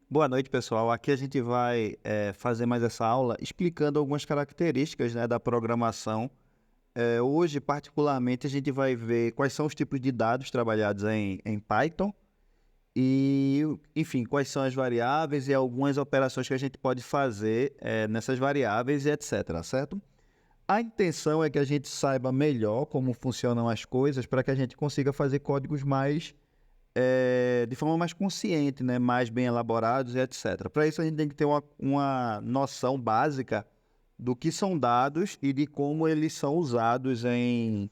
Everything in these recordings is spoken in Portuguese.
Boa noite, pessoal. Aqui a gente vai fazer mais essa aula explicando algumas características, né, da programação. Hoje, particularmente, a gente vai ver quais são os tipos de dados trabalhados em Python e, enfim, quais são as variáveis e algumas operações que a gente pode fazer nessas variáveis e etc, certo? A intenção é que a gente saiba melhor como funcionam as coisas para que a gente consiga fazer códigos mais de forma mais consciente, né? Mais bem elaborados e etc. Para isso, a gente tem que ter uma noção básica do que são dados e de como eles são usados em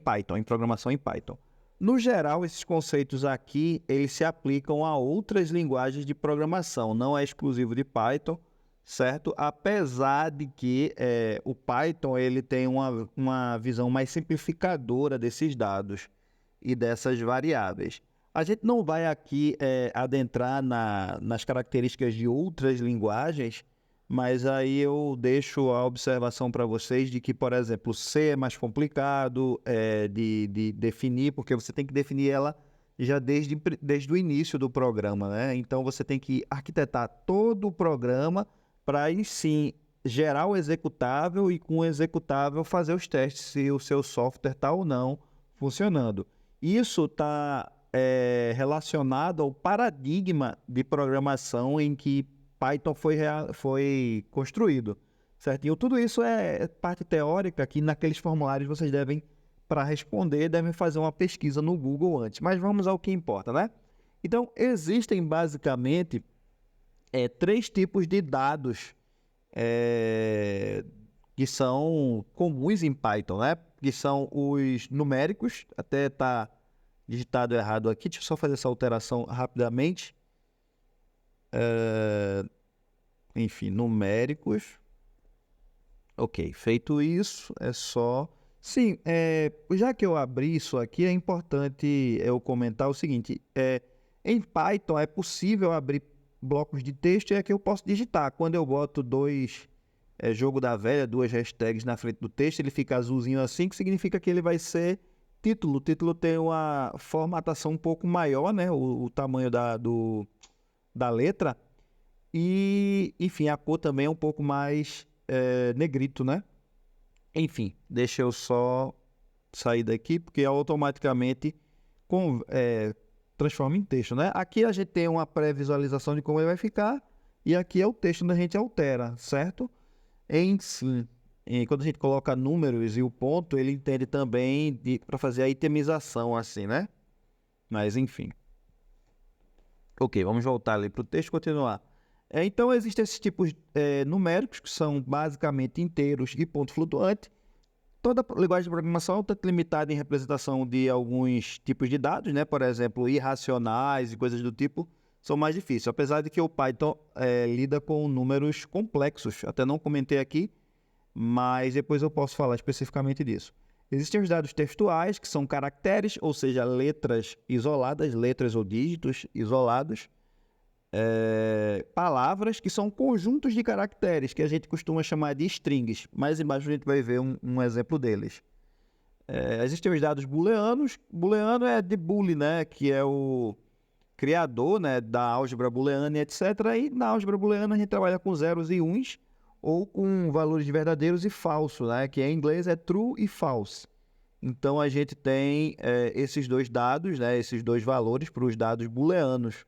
Python, em programação em Python. No geral, esses conceitos aqui, eles se aplicam a outras linguagens de programação, não é exclusivo de Python, certo? Apesar de que o Python ele tem uma visão mais simplificadora desses dados e dessas variáveis. A gente não vai aqui adentrar nas características de outras linguagens, mas aí eu deixo a observação para vocês de que, por exemplo, C é mais complicado de definir, porque você tem que definir ela já desde o início do programa, né? Então você tem que arquitetar todo o programa para aí sim gerar o executável e com o executável fazer os testes se o seu software está ou não funcionando. Isso está relacionado ao paradigma de programação em que Python foi construído, certinho? Tudo isso é parte teórica que naqueles formulários vocês devem, para responder, devem fazer uma pesquisa no Google antes. Mas vamos ao que importa, né? Então, existem basicamente três tipos de dados é, que são comuns em Python, né? Que são os numéricos, até está digitado errado aqui, deixa eu só fazer essa alteração rapidamente. Enfim, numéricos. Ok, feito isso, é só... Sim, já que eu abri isso aqui, é importante eu comentar o seguinte, em Python é possível abrir blocos de texto e é que eu posso digitar. Quando eu boto jogo da velha, duas hashtags na frente do texto, ele fica azulzinho assim, que significa que ele vai ser título. O título tem uma formatação um pouco maior, né? O tamanho da letra. E, enfim, a cor também é um pouco mais negrito, né? Enfim, deixa eu só sair daqui, porque automaticamente transforma em texto, né? Aqui a gente tem uma pré-visualização de como ele vai ficar, e aqui é o texto onde a gente altera, certo? Em si, quando a gente coloca números e o ponto, ele entende também para fazer a itemização, assim, né? Mas, enfim. Ok, vamos voltar ali para o texto e continuar. Então, existem esses tipos numéricos, que são basicamente inteiros e ponto flutuante. Toda linguagem de programação está limitada em representação de alguns tipos de dados, né? Por exemplo, irracionais e coisas do tipo, são mais difíceis. Apesar de que o Python lida com números complexos. Até não comentei aqui, mas depois eu posso falar especificamente disso. Existem os dados textuais, que são caracteres, ou seja, letras isoladas, letras ou dígitos isolados. Palavras, que são conjuntos de caracteres, que a gente costuma chamar de strings. Mais embaixo a gente vai ver um exemplo deles. Existem os dados booleanos. Booleano é de Boole, né, que é o criador, né, da álgebra booleana, etc. E na álgebra booleana a gente trabalha com zeros e uns, ou com valores verdadeiros e falsos, né, que em inglês é true e false. Então a gente tem esses dois dados, né, esses dois valores para os dados booleanos.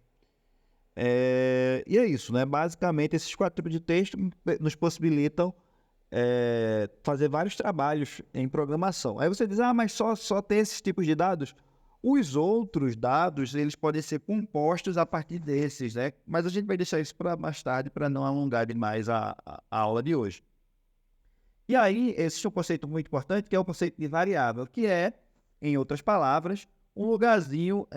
E é isso, né? Basicamente, esses quatro tipos de texto nos possibilitam fazer vários trabalhos em programação. Aí você diz, mas só tem esses tipos de dados? Os outros dados, eles podem ser compostos a partir desses, né? Mas a gente vai deixar isso para mais tarde, para não alongar demais a aula de hoje. E aí, existe um conceito muito importante, que é o conceito de variável, que é, em outras palavras, um lugarzinho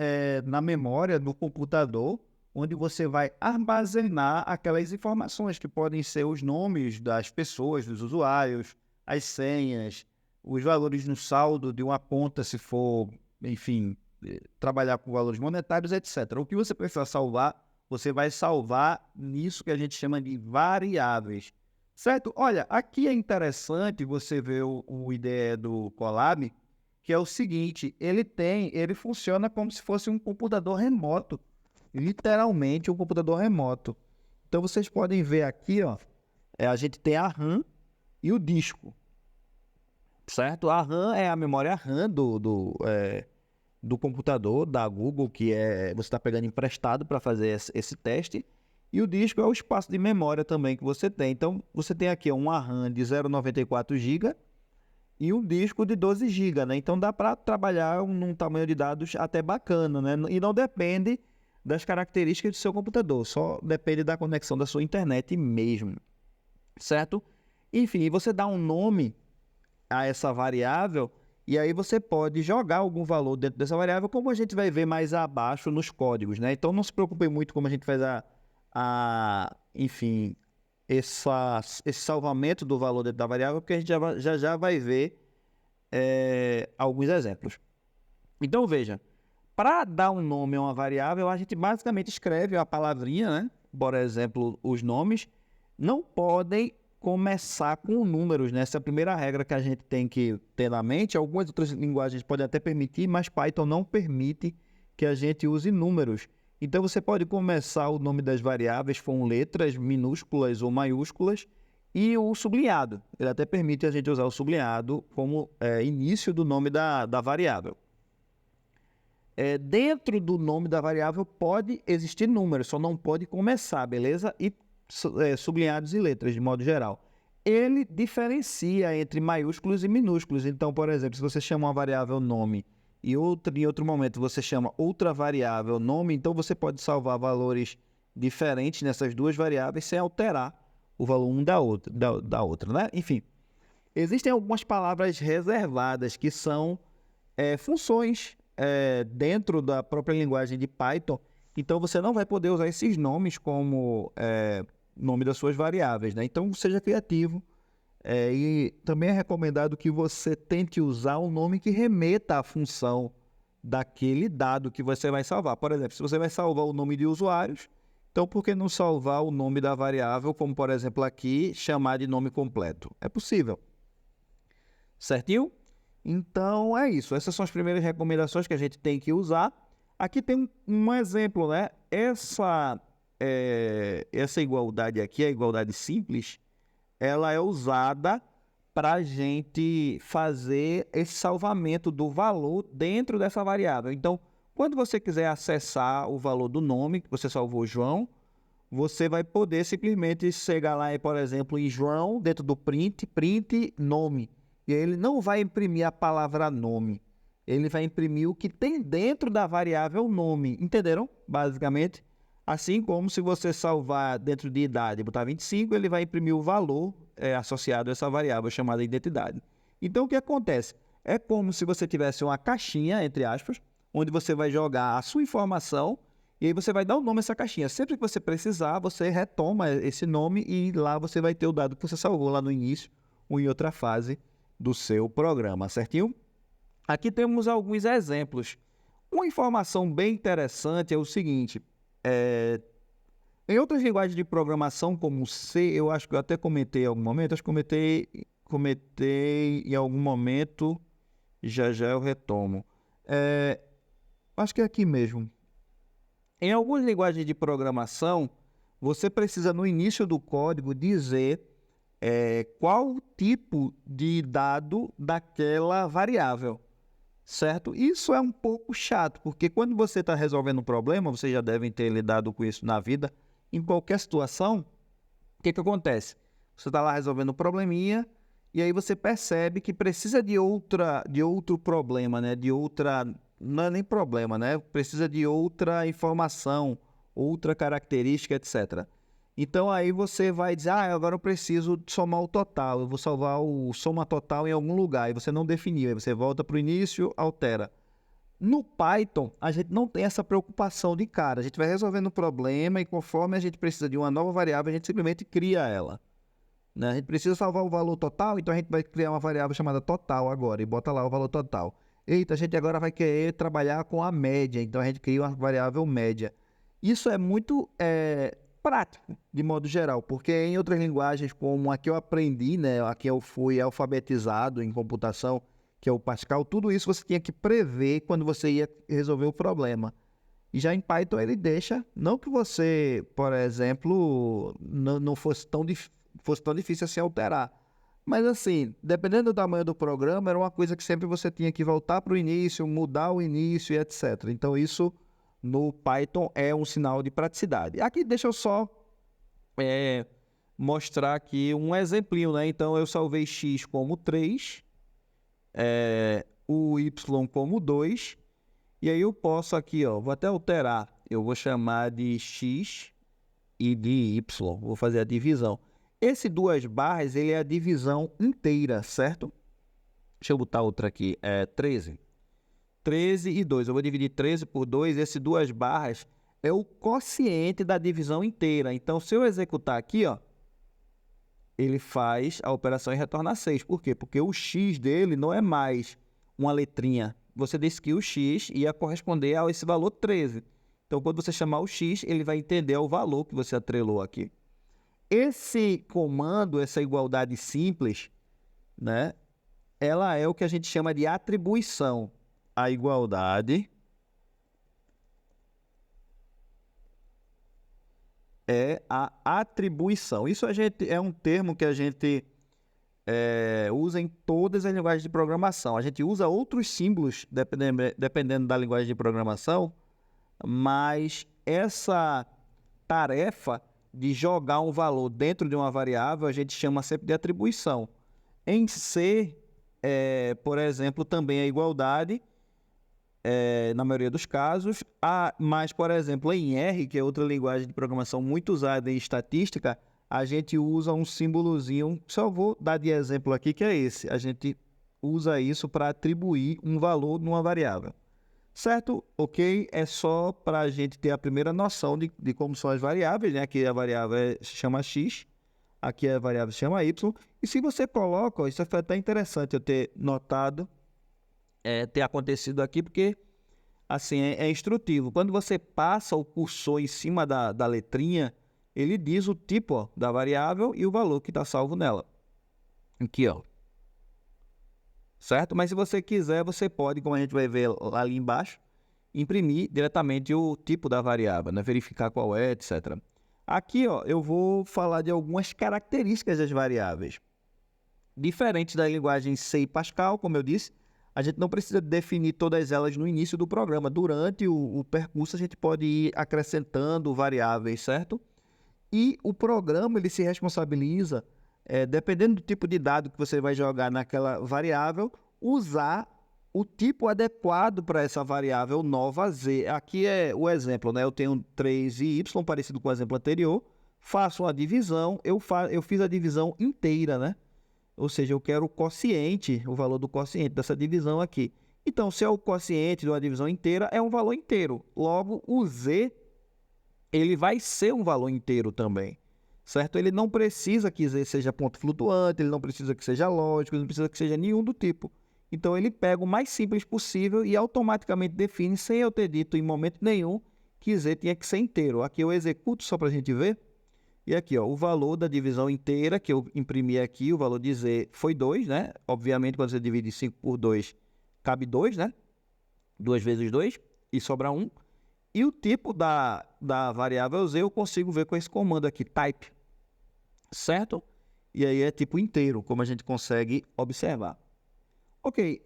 na memória do computador, onde você vai armazenar aquelas informações que podem ser os nomes das pessoas, dos usuários, as senhas, os valores no saldo de uma conta, se for, enfim, trabalhar com valores monetários, etc. O que você precisa salvar, você vai salvar nisso que a gente chama de variáveis. Certo? Olha, aqui é interessante você ver o IDE do Colab, que é o seguinte, ele funciona como se fosse um computador remoto. literalmente um computador remoto. Então vocês podem ver aqui, ó, a gente tem a RAM e o disco, certo? A RAM é a memória RAM do computador da Google, que você está pegando emprestado para fazer esse teste. E o disco é o espaço de memória também que você tem. Então, você tem aqui uma RAM de 0,94 GB e um disco de 12 GB, né? Então, dá para trabalhar num tamanho de dados até bacana, né? E não depende das características do seu computador, só depende da conexão da sua internet mesmo, certo? Enfim, você dá um nome a essa variável e aí você pode jogar algum valor dentro dessa variável, como a gente vai ver mais abaixo nos códigos, né? Então, não se preocupe muito como a gente faz enfim, esse salvamento do valor dentro da variável, porque a gente já vai ver alguns exemplos. Então, veja, para dar um nome a uma variável, a gente basicamente escreve a palavrinha, né? Por exemplo, os nomes não podem começar com números, né? Essa é a primeira regra que a gente tem que ter na mente. Algumas outras linguagens podem até permitir, mas Python não permite que a gente use números. Então, você pode começar o nome das variáveis com letras minúsculas ou maiúsculas e o sublinhado. Ele até permite a gente usar o sublinhado como início do nome da variável. Dentro do nome da variável pode existir números, só não pode começar, beleza? E sublinhados e letras, de modo geral. Ele diferencia entre maiúsculos e minúsculos. Então, por exemplo, se você chama uma variável nome e em outro momento você chama outra variável nome, então você pode salvar valores diferentes nessas duas variáveis sem alterar o valor um da outra, né? Enfim, existem algumas palavras reservadas que são funções dentro da própria linguagem de Python. Então, você não vai poder usar esses nomes como nome das suas variáveis, né? Então, seja criativo. E também é recomendado que você tente usar um nome que remeta à função daquele dado que você vai salvar. Por exemplo, se você vai salvar o nome de usuários, então por que não salvar o nome da variável, como por exemplo aqui, chamar de nome completo? É possível. Certinho? Então é isso. Essas são as primeiras recomendações que a gente tem que usar. Aqui tem um exemplo, né? Essa igualdade aqui, a igualdade simples, ela é usada para a gente fazer esse salvamento do valor dentro dessa variável. Então, quando você quiser acessar o valor do nome que você salvou, João, você vai poder simplesmente chegar lá, por exemplo, em João, dentro do print nome. E ele não vai imprimir a palavra nome. Ele vai imprimir o que tem dentro da variável nome. Entenderam? Basicamente. Assim como se você salvar dentro de idade e botar 25, ele vai imprimir o valor associado a essa variável chamada identidade. Então, o que acontece? É como se você tivesse uma caixinha, entre aspas, onde você vai jogar a sua informação e aí você vai dar um nome a essa caixinha. Sempre que você precisar, você retoma esse nome e lá você vai ter o dado que você salvou lá no início ou em outra fase do seu programa, certinho? Aqui temos alguns exemplos. Uma informação bem interessante é o seguinte: em outras linguagens de programação, como C, eu acho que eu até comentei em algum momento, comentei em algum momento, já eu retomo. Acho que é aqui mesmo. Em algumas linguagens de programação, você precisa, no início do código, dizer qual o tipo de dado daquela variável. Certo? Isso é um pouco chato, porque quando você está resolvendo um problema, vocês já devem ter lidado com isso na vida, em qualquer situação, o que acontece? Você está lá resolvendo um probleminha, e aí você percebe que precisa de outro problema, né? Não é nem problema, né? Precisa de outra informação, outra característica, etc. Então, aí você vai dizer, agora eu preciso somar o total, eu vou salvar o soma total em algum lugar, e você não definiu, aí você volta para o início, altera. No Python, a gente não tem essa preocupação de cara, a gente vai resolvendo o problema e conforme a gente precisa de uma nova variável, a gente simplesmente cria ela. Né? A gente precisa salvar o valor total, então a gente vai criar uma variável chamada total agora, e bota lá o valor total. Eita, a gente agora vai querer trabalhar com a média, então a gente cria uma variável média. Isso é muito prático, de modo geral, porque em outras linguagens, como a que eu aprendi, né, a que eu fui alfabetizado em computação, que é o Pascal, tudo isso você tinha que prever quando você ia resolver o problema. E já em Python ele deixa, não que você, por exemplo, não fosse tão difícil assim alterar. Mas assim, dependendo do tamanho do programa, era uma coisa que sempre você tinha que voltar para o início, mudar o início e etc. Então isso no Python é um sinal de praticidade. Aqui deixa eu só eh, mostrar aqui um exemplinho, né? Então eu salvei x como 3, o y como 2. E aí eu posso aqui, ó, vou até alterar. Eu vou chamar de x e de y. Vou fazer a divisão. Esse duas barras, ele é a divisão inteira, certo? Deixa eu botar outra aqui. 13. 13 e 2. Eu vou dividir 13 por 2. Esse duas barras é o quociente da divisão inteira. Então, se eu executar aqui, ó, ele faz a operação e retorna 6. Por quê? Porque o x dele não é mais uma letrinha. Você disse que o x ia corresponder a esse valor 13. Então, quando você chamar o x, ele vai entender o valor que você atrelou aqui. Esse comando, essa igualdade simples, né, ela é o que a gente chama de atribuição. A igualdade é a atribuição. Isso é um termo que a gente usa em todas as linguagens de programação. A gente usa outros símbolos, dependendo da linguagem de programação, mas essa tarefa de jogar um valor dentro de uma variável, a gente chama sempre de atribuição. Em C, por exemplo, também é igualdade, na maioria dos casos, mas, por exemplo, em R, que é outra linguagem de programação muito usada em estatística, a gente usa um símbolozinho, só vou dar de exemplo aqui, que é esse. A gente usa isso para atribuir um valor numa variável. Certo? Ok? É só para a gente ter a primeira noção de como são as variáveis, né? Aqui a variável se chama x, aqui a variável se chama y. E se você coloca, ó, isso foi até interessante eu ter notado, ter acontecido aqui, porque assim é instrutivo. Quando você passa o cursor em cima da letrinha, ele diz o tipo, ó, da variável e o valor que está salvo nela. Aqui, ó. Certo? Mas se você quiser, você pode, como a gente vai ver ali embaixo, imprimir diretamente o tipo da variável, né? Verificar qual é, etc. Aqui, ó, eu vou falar de algumas características das variáveis. Diferente da linguagem C e Pascal, como eu disse, a gente não precisa definir todas elas no início do programa. Durante o percurso, a gente pode ir acrescentando variáveis, certo? E o programa ele se responsabiliza, dependendo do tipo de dado que você vai jogar naquela variável, usar o tipo adequado para essa variável nova z. Aqui é o exemplo, né? Eu tenho 3 e y, parecido com o exemplo anterior, faço uma divisão, eu fiz a divisão inteira, né? Ou seja, eu quero o quociente, o valor do quociente dessa divisão aqui. Então, se é o quociente de uma divisão inteira, é um valor inteiro. Logo, o z ele vai ser um valor inteiro também, certo? Ele não precisa que z seja ponto flutuante, ele não precisa que seja lógico, ele não precisa que seja nenhum do tipo. Então, ele pega o mais simples possível e automaticamente define, sem eu ter dito em momento nenhum, que z tinha que ser inteiro. Aqui eu executo só para a gente ver. E aqui, ó, o valor da divisão inteira que eu imprimi aqui, o valor de z foi 2, né? Obviamente, quando você divide 5 por 2, cabe 2, né? 2 vezes 2 e sobra 1. E o tipo da variável z eu consigo ver com esse comando aqui, type, certo? E aí é tipo inteiro, como a gente consegue observar. Ok,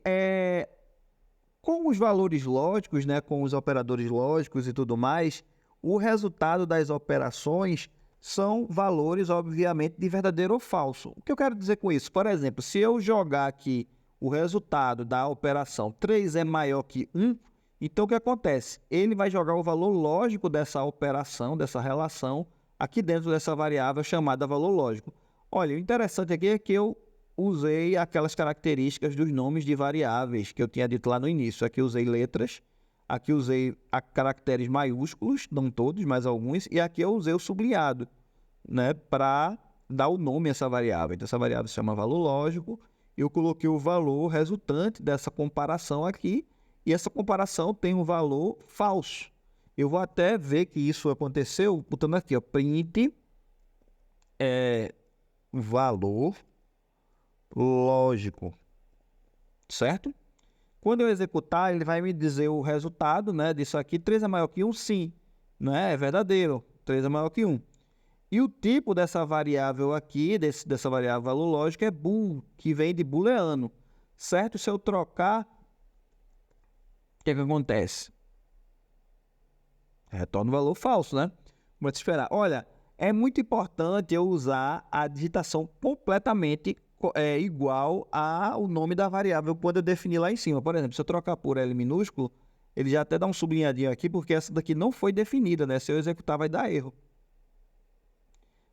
com os valores lógicos, né, com os operadores lógicos e tudo mais, o resultado das operações são valores, obviamente, de verdadeiro ou falso. O que eu quero dizer com isso? Por exemplo, se eu jogar aqui o resultado da operação 3 é maior que 1, então o que acontece? Ele vai jogar o valor lógico dessa operação, dessa relação, aqui dentro dessa variável chamada valor lógico. Olha, o interessante aqui é que eu usei aquelas características dos nomes de variáveis que eu tinha dito lá no início. Aqui eu usei letras, aqui eu usei caracteres maiúsculos, não todos, mas alguns, e aqui eu usei o sublinhado, né, para dar o nome a essa variável. Então, essa variável se chama valor lógico, eu coloquei o valor resultante dessa comparação aqui, e essa comparação tem um valor falso. Eu vou até ver que isso aconteceu, botando aqui, ó, print valor lógico, certo? Quando eu executar, ele vai me dizer o resultado, né, disso aqui. 3 é maior que 1, sim. Né? É verdadeiro. 3 é maior que 1. E o tipo dessa variável aqui, dessa variável valor lógico, é bool, que vem de booleano. Certo? Se eu trocar, o que é que acontece? Retorna o valor falso, né? Vamos esperar. Olha, é muito importante eu usar a digitação completamente igual ao nome da variável quando eu definir lá em cima. Por exemplo, se eu trocar por L minúsculo, ele já até dá um sublinhadinho aqui, porque essa daqui não foi definida, né? Se eu executar, vai dar erro.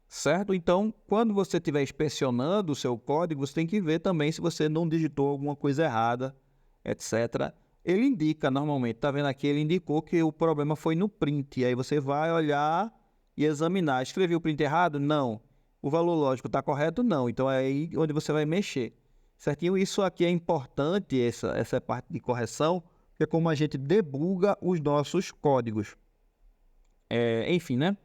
Certo? Então, quando você estiver inspecionando o seu código, você tem que ver também se você não digitou alguma coisa errada, etc. Ele indica normalmente, tá vendo aqui? Ele indicou que o problema foi no print. E aí você vai olhar e examinar. Escrevi o print errado? Não. O valor lógico está correto? Não. Então é aí onde você vai mexer. Certinho? Isso aqui é importante, essa parte de correção, que é como a gente debuga os nossos códigos. Enfim, né?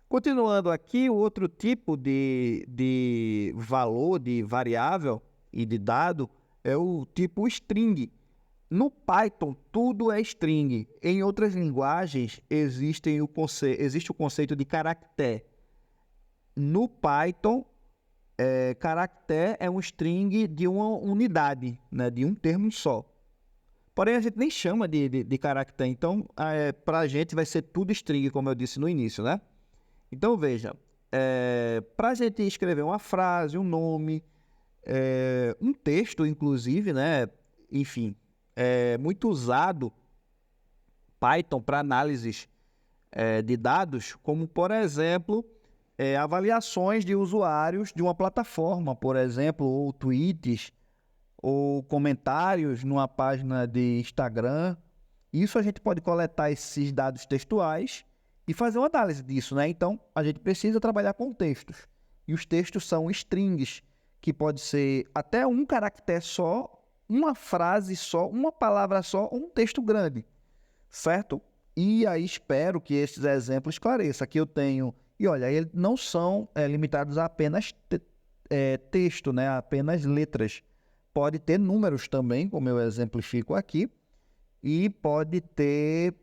Continuando aqui, o outro tipo de valor, de variável e de dado é o tipo string. No Python, tudo é string. Em outras linguagens, existe o conceito de caractere. No Python, caractere é um string de uma unidade, né, de um termo só. Porém, a gente nem chama de caractere. Então, para a gente vai ser tudo string, como eu disse no início, né? Então, veja, para a gente escrever uma frase, um nome, um texto, inclusive, né? Enfim, é muito usado Python para análises de dados, como, por exemplo, avaliações de usuários de uma plataforma, por exemplo, ou tweets, ou comentários numa página de Instagram. Isso a gente pode coletar esses dados textuais e fazer uma análise disso, né? Então, a gente precisa trabalhar com textos. E os textos são strings, que pode ser até um caractere só, uma frase só, uma palavra só, ou um texto grande, certo? E aí espero que esses exemplos esclareçam. Aqui eu tenho... E olha, eles não são limitados a apenas texto, né? A apenas letras. Pode ter números também, como eu exemplifico aqui, e pode ter,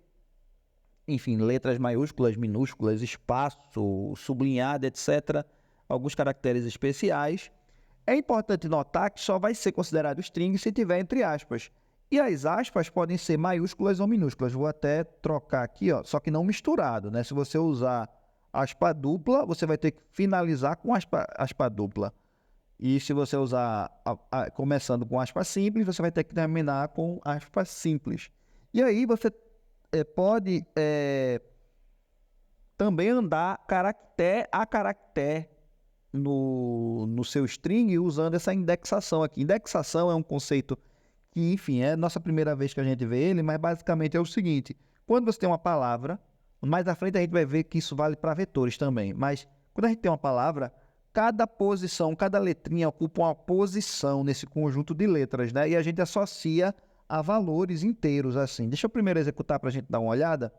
enfim, letras maiúsculas, minúsculas, espaço, sublinhado, etc. Alguns caracteres especiais. É importante notar que só vai ser considerado string se tiver entre aspas. E as aspas podem ser maiúsculas ou minúsculas. Vou até trocar aqui, ó, só que não misturado, né? Se você usar aspa dupla, você vai ter que finalizar com aspa dupla. E se você usar começando com aspas simples, você vai ter que terminar com aspas simples. E aí você pode também andar caractere a caractere no seu string usando essa indexação aqui. Indexação é um conceito que, enfim, é a nossa primeira vez que a gente vê ele, mas basicamente é o seguinte: quando você tem uma palavra, mais à frente a gente vai ver que isso vale para vetores também, mas quando a gente tem uma palavra, cada posição, cada letrinha ocupa uma posição nesse conjunto de letras, né? E a gente associa a valores inteiros assim. Deixa eu primeiro executar para a gente dar uma olhada.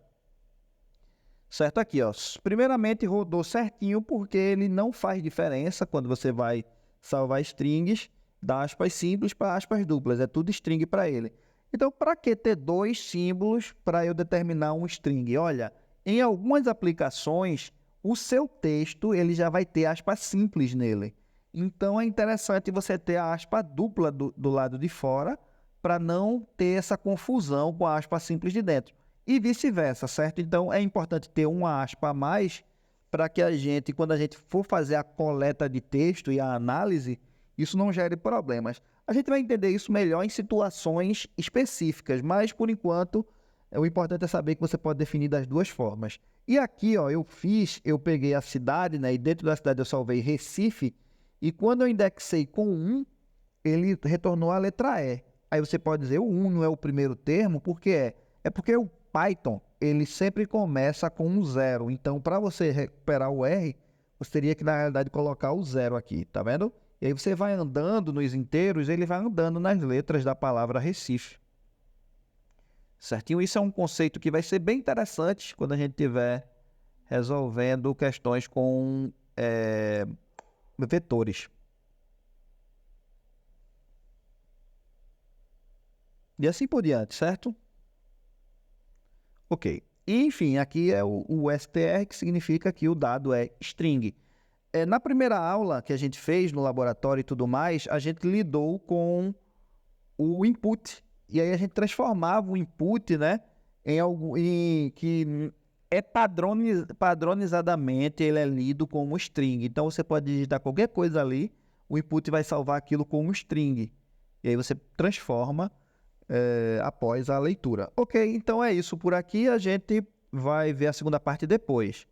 Certo aqui, ó. Primeiramente rodou certinho porque ele não faz diferença quando você vai salvar strings da aspas simples para aspas duplas. É tudo string para ele. Então, para que ter dois símbolos para eu determinar um string? Olha, em algumas aplicações, o seu texto ele já vai ter aspas simples nele. Então, é interessante você ter a aspa dupla do lado de fora para não ter essa confusão com a aspa simples de dentro. E vice-versa, certo? Então, é importante ter uma aspa a mais para que a gente, quando a gente for fazer a coleta de texto e a análise, isso não gere problemas. A gente vai entender isso melhor em situações específicas, mas, por enquanto, o importante é saber que você pode definir das duas formas. E aqui, ó, eu peguei a cidade, né? E dentro da cidade eu salvei Recife, e quando eu indexei com 1, ele retornou a letra E. Aí você pode dizer, o 1 não é o primeiro termo, por que é? É porque o Python, ele sempre começa com um zero. Então, para você recuperar o R, você teria que, na realidade, colocar o zero aqui, tá vendo? E aí você vai andando nos inteiros, ele vai andando nas letras da palavra Recife. Certinho? Isso é um conceito que vai ser bem interessante quando a gente estiver resolvendo questões com vetores. e assim por diante, certo? Ok. E, enfim, aqui é o str, que significa que o dado é string. Na primeira aula que a gente fez no laboratório e tudo mais, a gente lidou com o input. E aí a gente transformava o input, né, em algo que é padronizadamente ele é lido como string. Então você pode digitar qualquer coisa ali, o input vai salvar aquilo como string. E aí você transforma após a leitura. Ok, então é isso por aqui. A gente vai ver a segunda parte depois.